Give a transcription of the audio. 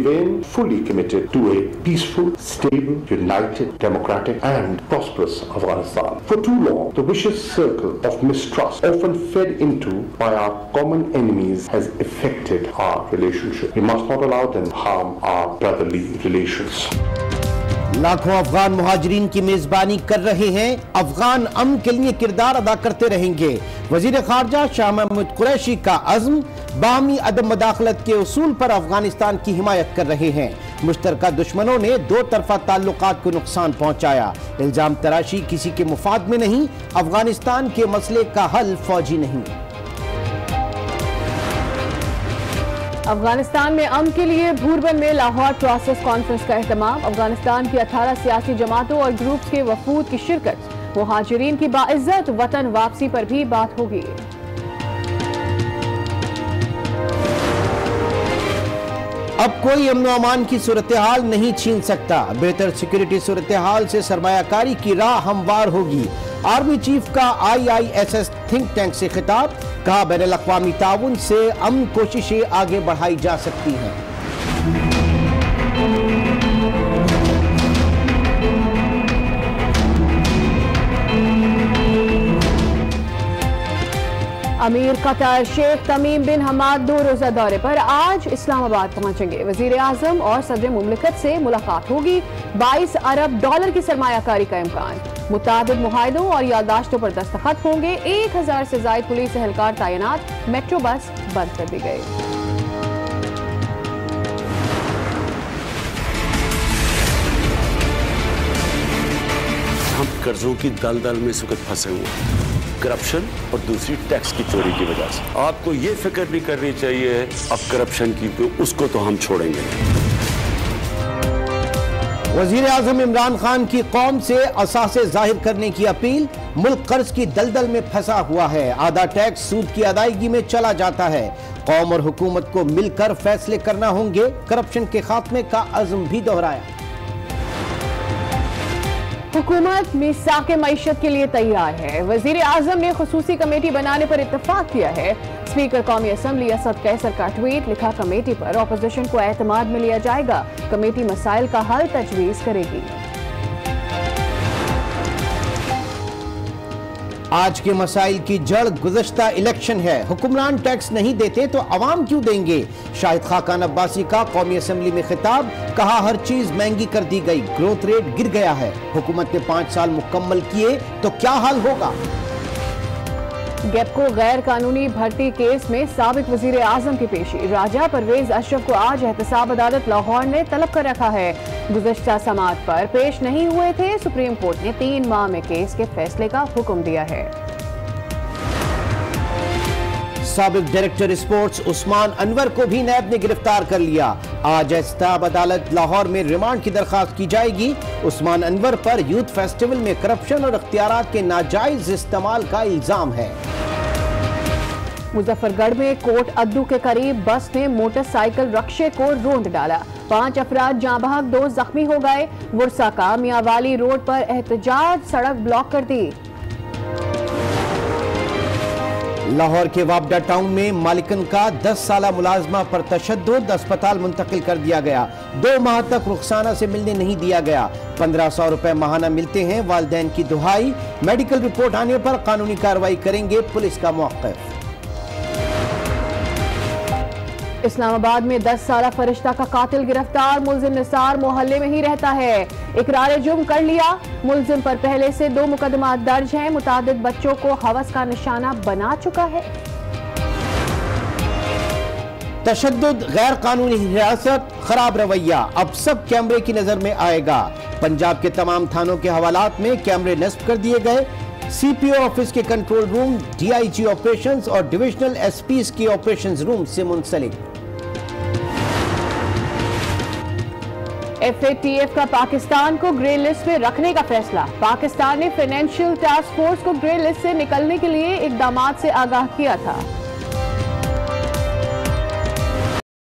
remain fully committed to a peaceful, stable, united, democratic and prosperous Afghanistan. For too long, the vicious circle of mistrust, often fed into by our common enemies, has affected our relationship. We must not allow them to harm our brotherly relations. लाखों अफगान मुहाजिरीन की मेजबानी कर रहे हैं, अफगान अमन के लिए किरदार अदा करते रहेंगे। वजीर खारजा शाह महमूद कुरैशी का अज़्म, बाहमी अदम मदाखलत के उसूल पर अफगानिस्तान की हिमायत कर रहे हैं। मुश्तरका दुश्मनों ने दो तरफा ताल्लुकात को नुकसान पहुंचाया। इल्जाम तराशी किसी के मुफाद में नहीं, अफगानिस्तान के मसले का हल फौजी नहीं। अफगानिस्तान में अमन के लिए भूरबन में लाहौर प्रोसेस कॉन्फ्रेंस का एहतमाम। अफगानिस्तान की 18 सियासी जमातों और ग्रुप्स के वफूद की शिरकत। मुहाजिरीन की बाइज्जत वतन वापसी पर भी बात होगी। अब कोई अमन अमान की सूरत हाल नहीं छीन सकता। बेहतर सिक्योरिटी सूरत हाल से सरमायाकारी की राह हमवार होगी। आर्मी चीफ का IISS थिंक टैंक से खिताब, कहा बैनुल अक़वामी ताउन से अमन कोशिशें आगे बढ़ाई जा सकती हैं। अमीर कतर शेख तमीम बिन हमाद 2 रोजा दौरे पर आज इस्लामाबाद पहुंचेंगे। वजीर आजम और सदर मुमलिकत से मुलाकात होगी। 22 अरब डॉलर की सरमायाकारी का इम्कान। मुतादिद मुआहदों और याददाश्तों पर दस्तखत होंगे। 1000 से ज्यादा पुलिस एहलकार तैनात। मेट्रो बस बंद कर दी गई। हम कर्जों की दलदल में इस वक्त फंसे हुए, करप्शन और दूसरी टैक्स की चोरी की वजह से। आपको ये फिक्र नहीं करनी चाहिए अब करप्शन की, तो उसको तो हम छोड़ेंगे। वजीर आजम इमरान खान की कौम से असासे जाहिर करने की अपील। मुल्क कर्ज की दलदल में फंसा हुआ है। आधा टैक्स सूद की अदायगी में चला जाता है। कौम और हुकूमत को मिलकर फैसले करना होंगे। करप्शन के खात्मे का अज़्म भी दोहराया। हुकूमत मीसाक़े मईशत के लिए तैयार है। वजीर आजम ने खुसूसी कमेटी बनाने पर इत्तफाक किया है। स्पीकर कौमी असम्बली असद कैसर का ट्वीट, लिखा कमेटी पर ऑपोजिशन को एतमाद में लिया जाएगा। कमेटी मसाइल का हल तजवीज करेगी। आज के मसाइल की जड़ गुज़श्ता इलेक्शन है। हुक्मरान टैक्स नहीं देते तो अवाम क्यों देंगे? शाहिद खाकान अब्बासी का कौमी असम्बली में खिताब, कहा हर चीज महंगी कर दी गई, ग्रोथ रेट गिर गया है। हुकूमत ने 5 साल मुकम्मल किए तो क्या हाल होगा? गेपको गैर कानूनी भर्ती केस में साबिक वजीर आजम की पेशी। राजा परवेज अशरफ को आज एहतसाब अदालत लाहौर ने तलब कर रखा है। गुज़श्ता समाअत पर पेश नहीं हुए थे। सुप्रीम कोर्ट ने 3 माह में केस के फैसले का हुक्म दिया है। साबिक डायरेक्टर स्पोर्ट्स उस्मान अनवर को भी नैब ने गिरफ्तार कर लिया। आज एहतसाब अदालत लाहौर में रिमांड की दरखास्त की जाएगी। उस्मान अनवर पर यूथ फेस्टिवल में करप्शन और इख्तियारात के नाजायज इस्तेमाल का इल्जाम है। मुजफ्फरगढ़ में कोट अद्दू के करीब बस ने मोटरसाइकिल रक्षे को रोंद डाला। 5 अफराद जाँ बहक, 2 जख्मी हो गए। वुरसा का मियावाली रोड पर एहतजाज, सड़क ब्लॉक कर दी। लाहौर के वाबडा टाउन में मालिकन का 10 साला मुलाजमा पर तशद्दुद, अस्पताल मुंतकिल कर दिया गया। 2 माह तक रुखसाना से मिलने नहीं दिया गया। 1500 रुपए माहाना मिलते हैं। वालिदैन की दुहाई, मेडिकल रिपोर्ट आने पर कानूनी कार्रवाई करेंगे। पुलिस का मौक़िफ़। इस्लामाबाद में 10 साला फरिश्ता का कातिल गिरफ्तार। मुलजिम निसार मोहल्ले में ही रहता है। इकरार जुर्म कर लिया। मुलजिम पर पहले से 2 मुकदमा दर्ज हैं। मुतादिद बच्चों को हवस का निशाना बना चुका है। तशद्दुद, गैर कानूनी हिरासत, खराब रवैया अब सब कैमरे की नजर में आएगा। पंजाब के तमाम थानों के हवालात में कैमरे नस्ब कर दिए गए। CPO ऑफिस के कंट्रोल रूम DIG ऑपरेशंस और डिविजनल SPs के ऑपरेशंस रूम से मुंसलिक। FATF का पाकिस्तान को ग्रे लिस्ट में रखने का फैसला। पाकिस्तान ने फाइनेंशियल टास्क फोर्स को ग्रे लिस्ट से निकलने के लिए इकदामात से आगाह किया था।